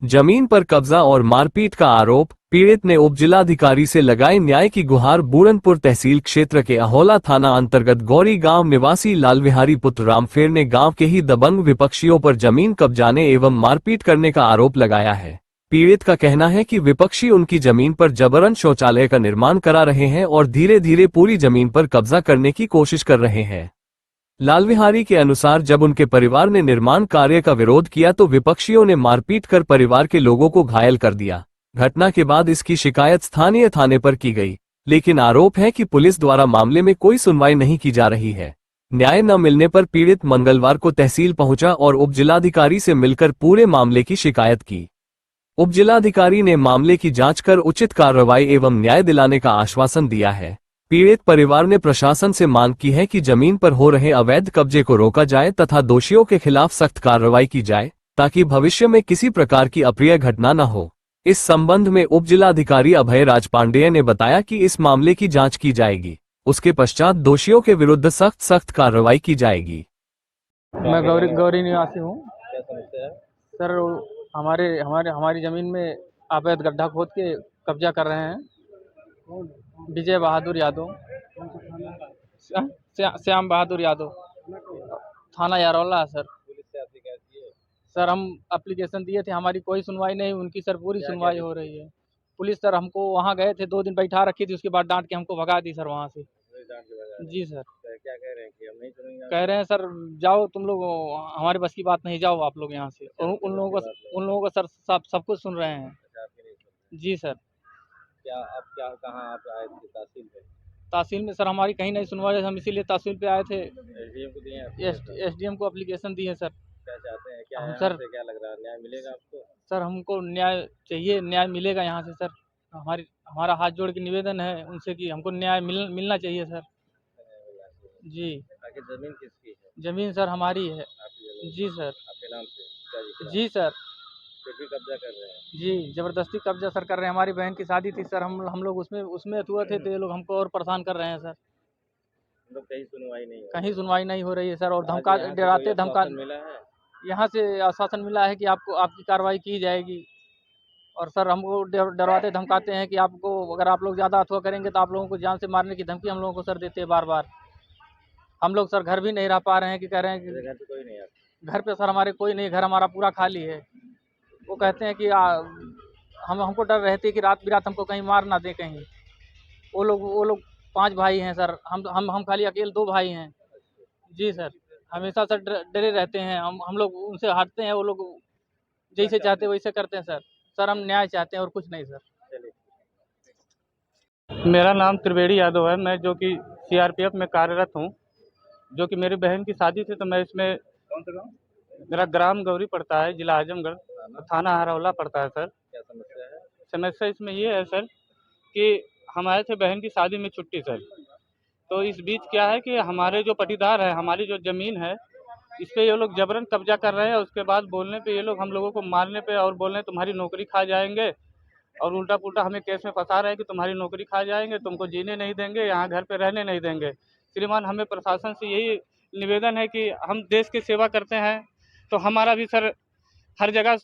जमीन पर कब्जा और मारपीट का आरोप, पीड़ित ने उपजिलाधिकारी से लगाई न्याय की गुहार। बूरनपुर तहसील क्षेत्र के अहोला थाना अंतर्गत गौरी गांव निवासी लालविहारी पुत्र रामफेर ने गांव के ही दबंग विपक्षियों पर जमीन कब्जाने एवं मारपीट करने का आरोप लगाया है। पीड़ित का कहना है कि विपक्षी उनकी जमीन पर जबरन शौचालय का निर्माण करा रहे हैं और धीरे धीरे पूरी जमीन पर कब्जा करने की कोशिश कर रहे हैं। लालविहारी के अनुसार जब उनके परिवार ने निर्माण कार्य का विरोध किया तो विपक्षियों ने मारपीट कर परिवार के लोगों को घायल कर दिया। घटना के बाद इसकी शिकायत स्थानीय थाने पर की गई, लेकिन आरोप है कि पुलिस द्वारा मामले में कोई सुनवाई नहीं की जा रही है। न्याय न मिलने पर पीड़ित मंगलवार को तहसील पहुंचा और उपजिलाधिकारी से मिलकर पूरे मामले की शिकायत की। उपजिलाधिकारी ने मामले की जांच कर उचित कार्रवाई एवं न्याय दिलाने का आश्वासन दिया है। पीड़ित परिवार ने प्रशासन से मांग की है कि जमीन पर हो रहे अवैध कब्जे को रोका जाए तथा दोषियों के खिलाफ सख्त कार्रवाई की जाए, ताकि भविष्य में किसी प्रकार की अप्रिय घटना न हो। इस संबंध में उपजिलाधिकारी अभय राज पांडेय ने बताया कि इस मामले की जांच की जाएगी, उसके पश्चात दोषियों के विरुद्ध सख्त कार्रवाई की जाएगी। मैं गौरी गौरी निवासी हूँ। क्या समस्या है? सर, हमारे हमारे हमारी ज़मीन में अवैध गड्ढा खोद के कब्जा कर रहे हैं। विजय बहादुर यादव, श्याम बहादुर यादव, थाना यारौला है सर। पुलिस से आप शिकायत की है? सर, हम एप्लीकेशन दिए थे, हमारी कोई सुनवाई नहीं, उनकी सर पूरी क्या सुनवाई हो रही है। पुलिस सर हमको वहाँ गए थे, 2 दिन बैठा रखी थी, उसके बाद डांट के हमको भगा दी सर वहाँ से। पुलिस डांट के भगा रही जी सर। है? क्या कह रहे हैं कि हम नहीं सुनेंगे? कह रहे हैं सर, जाओ तुम लोग, हमारे बस की बात नहीं, जाओ आप लोग यहाँ से। और उन लोगों को सर सब कुछ सुन रहे हैं। अच्छा, आपकी नहीं सुन रहे। जी सर। क्या कहाँ आप आए थे तहसील पे? तहसील में सर हमारी कहीं नहीं सुनवाई, हम इसीलिए तहसील पे आए थे। एसडीएम को दिए हैं application? एसडीएम को एप्लीकेशन दिए सर। क्या चाहते हैं? क्या हम है यहाँ सर से, क्या लग रहा है, न्याय मिलेगा आपको? सर हमको न्याय चाहिए, न्याय मिलेगा यहाँ से सर। हमारा हाथ जोड़ के निवेदन है उनसे कि हमको न्याय मिलना चाहिए सर। जी। आखिर जमीन किसकी है? ज़मीन सर हमारी है। आपकी जमीन? जी सर। आपके नाम से पिताजी के नाम? जी सर। फिर भी कब्जा कर रहे हैं? जी, ज़बरदस्ती कब्जा सर कर रहे हैं। हमारी बहन की शादी थी सर, हम लोग उसमें उसमें हुए थे, तो ये लोग हमको और परेशान कर रहे हैं सर। मतलब कहीं सुनवाई नहीं हो कहीं सुनवाई नहीं हो रही है सर, और आज धमका यहाँ से कोई डराते धमका आश्वासन मिला है? यहाँ से आश्वासन मिला है कि आपको आपकी कार्रवाई की जाएगी। और सर हमको डरवाते धमकाते हैं कि आपको, अगर आप लोग ज़्यादा अथवा करेंगे तो आप लोगों को जान से मारने की धमकी हम लोगों को सर देते हैं बार-बार। हम लोग सर घर भी नहीं रह पा रहे हैं, कि कह रहे हैं मेरे कि घर पे कोई नहीं आता? घर पे सर हमारे कोई नहीं, घर हमारा पूरा खाली है। वो कहते हैं कि हमको डर रहती है कि रात-बिरात हमको कहीं मार ना दें कहीं। वो लोग 5 भाई हैं सर, हम खाली अकेले 2 भाई हैं। जी सर, हमेशा सर डरे रहते हैं, हम लोग उनसे हटते हैं, वो लोग जैसे चाहते हैं वैसे करते हैं सर। सर हम न्याय चाहते हैं और कुछ नहीं सर। चलिए। मेरा नाम त्रिवेणी यादव है, मैं जो कि सीआरपीएफ में कार्यरत हूँ। जो कि मेरी बहन की शादी थी, तो मैं इसमें, कौन सा गाँव? मेरा ग्राम गौरी पड़ता है, जिला आजमगढ़, थाना हरौला पड़ता है सर। क्या समस्या है? समस्या इसमें ये है सर कि हम आए थे बहन की शादी में छुट्टी सर। तो इस बीच क्या है कि हमारे जो पटीदार हैं, हमारी जो ज़मीन है, इस पे ये लोग जबरन कब्जा कर रहे हैं। उसके बाद बोलने पे ये लोग हम लोगों को मारने पे और बोल रहे हैं तुम्हारी नौकरी खा जाएंगे, और उल्टा पुल्टा हमें केस में फंसा रहे हैं कि तुम्हारी नौकरी खा जाएंगे, तुमको जीने नहीं देंगे, यहाँ घर पे रहने नहीं देंगे। श्रीमान, हमें प्रशासन से यही निवेदन है कि हम देश की सेवा करते हैं, तो हमारा भी सर हर जगह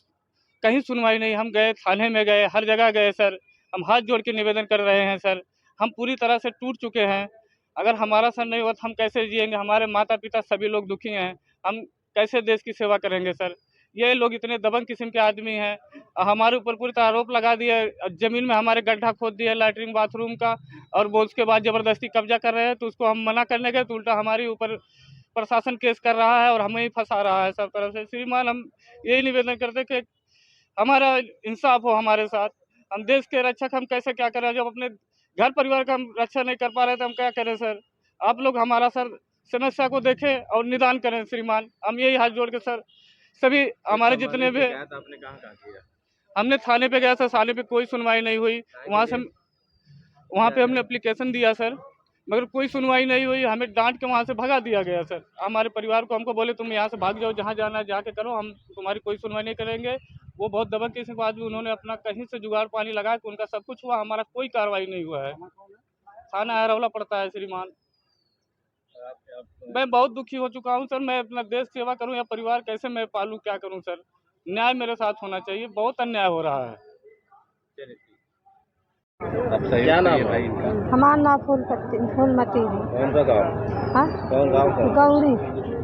कहीं सुनवाई नहीं। हम गए, थाने में गए, हर जगह गए सर। हम हाथ जोड़ के निवेदन कर रहे हैं सर, हम पूरी तरह से टूट चुके हैं। अगर हमारा सर नहीं हुआ तो हम कैसे जिएंगे? हमारे माता पिता सभी लोग दुखी हैं, हम कैसे देश की सेवा करेंगे सर? ये लोग इतने दबंग किस्म के आदमी हैं, हमारे ऊपर पूरी तरह आरोप लगा दिए, ज़मीन में हमारे गड्ढा खोद दिया लैट्रिन बाथरूम का, और वो उसके बाद ज़बरदस्ती कब्जा कर रहे हैं। तो उसको हम मना करने गए तो उल्टा हमारे ऊपर प्रशासन केस कर रहा है और हमें ही फंसा रहा है सब तरफ से। श्रीमान, हम यही निवेदन करते कि हमारा इंसाफ हो हमारे साथ। हम देश के रक्षक, हम कैसे क्या करें? जब अपने घर परिवार का हम रक्षा नहीं कर पा रहे तो हम क्या करें सर? आप लोग हमारा सर समस्या को देखें और निदान करें श्रीमान। हम यही हाथ जोड़ के सर, सभी हमारे जितने भी, आपने कहाँ किया? हमने थाने पे गया सर, थाने पे कोई सुनवाई नहीं हुई। वहाँ पे हमने एप्लीकेशन दिया सर, मगर कोई सुनवाई नहीं हुई। हमें डांट के वहाँ से भगा दिया गया सर। हमारे परिवार को हमको बोले तुम यहाँ से भाग जाओ, जहाँ जाना है जाके करो, हम तुम्हारी कोई सुनवाई नहीं करेंगे। वो बहुत दबंग किस्म के आदमी, उन्होंने अपना कहीं से जुगाड़ पानी लगा के उनका सब कुछ हुआ, हमारा कोई कार्रवाई नहीं हुआ है। थाना अरवला पड़ता है श्रीमान। मैं बहुत दुखी हो चुका हूँ सर। मैं अपना देश सेवा करूँ या परिवार कैसे मैं पालूँ, क्या करूँ सर? न्याय मेरे साथ होना चाहिए, बहुत अन्याय हो रहा है। चलिए ठीक। अब सही क्या नाम है भाई इनका? हमारा नाम फूलमती है। कौन सा गाँव? हाँ? कौन गाँव का? गौरी।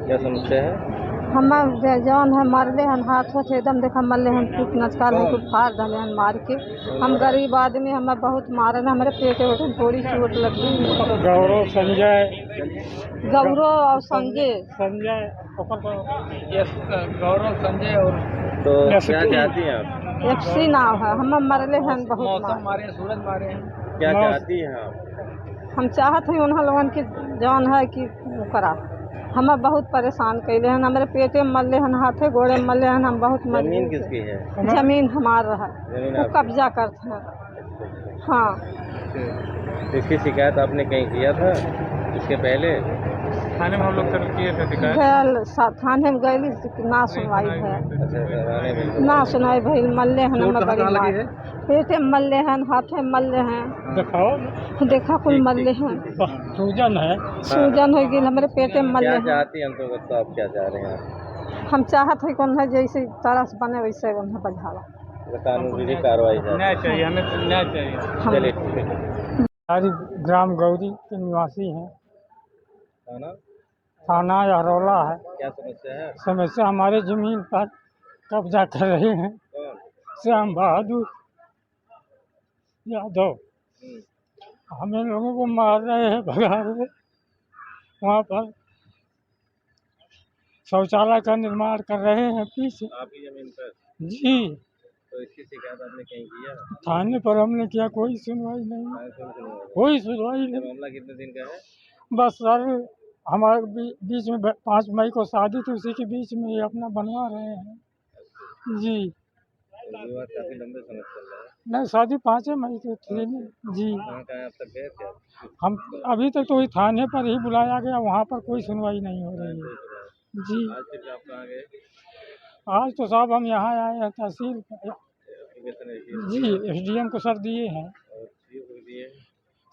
क्या समस्या है? हमार जौन है मरले हन हाथों से एकदम देखा मरले हन टूट नचकाल है कुछ फाड़ डाले हन मार के। हम गरीब आदमी हमें बहुत मारन हमारे पेटे वेटे में थोड़ी चोट लगी। गौरव संजय गौरव और संजय गौरव संजय और तो क्या चाहती हैं आप? FC नाव है हमें मरले हन बहुत मार। सूरज मारे हैं। क्या चाहती हैं आप? हम चाहत हैं उन्हें लोगन की जौन है कि वो करा। हमें बहुत परेशान कैले हन हमारे पेटे में मरले हन हाथे गोड़े में मरले हन हम बहुत जमीन मजबूर किसकी है? हैं। जमीन हमारा है जमीन वो आपकी? कब्जा करते हैं। हाँ तो इसकी शिकायत आपने कहीं किया था इसके पहले? थाने में हम लोग सर किए थे शिकायत। थाने में गए ना सुनवाई है। अच्छा थाने में ना सुनवाई भइल मल्ले हन हमें बड़ी मार पेटे में मल्ले हन हाथे में मल्ले हैं। देखा कुल मल्ले हैं। सूजन है। सूजन हो गई हमारे पेटे में मल्ले क्या हैं। चाहती हैं अंतर्गत? तो आप क्या चाह रहे हैं आप? हम चाहत है कौन है जैसे तरह से बने वैसे उन्हें बजावा। कानूनी कार्रवाई न्याय चाहिए, हमें न्याय चाहिए। चलिए ठीक है। हमारी ग्राम गौरी के निवासी हैं। थाना? थाना यहरौला है। क्या समस्या है? समस्या हमारे जमीन पर कब्जा कर रहे हैं कौन? श्याम बहादुर यादव। हमें लोगों को मार रहे हैं, भगा रहे हैं। वहाँ पर शौचालय का निर्माण कर रहे हैं पीछे। आपकी जमीन पर? जी तो इसकी शिकायत आपने कहीं किया? थाने पर हमने किया, कोई सुनवाई नहीं, थाने से नहीं हुआ? कोई सुनवाई ये नहीं। मामला कितने दिन का है? बस सर हमारे बीच में 5 मई को शादी थी, उसी के बीच में ये अपना बनवा रहे हैं। जी तो विवाद काफी लंबे समय से चल रहा है। नहीं, शादी 5 मई को थी जी। कहाँ कहाँ अब तक गए थे आप? हम अभी तक तो वही थाने पर ही बुलाया गया, वहाँ पर कोई सुनवाई नहीं हो रही है। जी आज फिर आप कहाँ गए? आज तो साहब हम यहाँ आए हैं तहसील एप्लीकेशन रखी जी SDM को सर दिए हैं, और सीओ को दिए?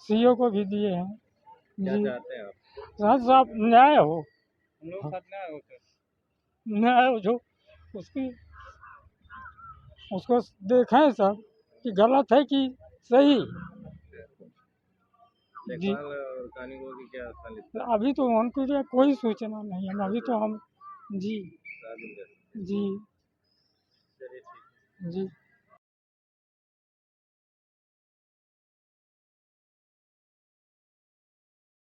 CO को भी दिए हैं। क्या जी चाहते हैं आप? सर साहब न्याय हो, न्याय हो जो उसकी उसको देखें सर कि गलत है कि सही। जी देखभाल और कानूनों की क्या स्थान? अभी तो उनके लिए कोई सूचना नहीं है, अभी तो हम जी राजेंद्र। जी चलिए ठीक है। जी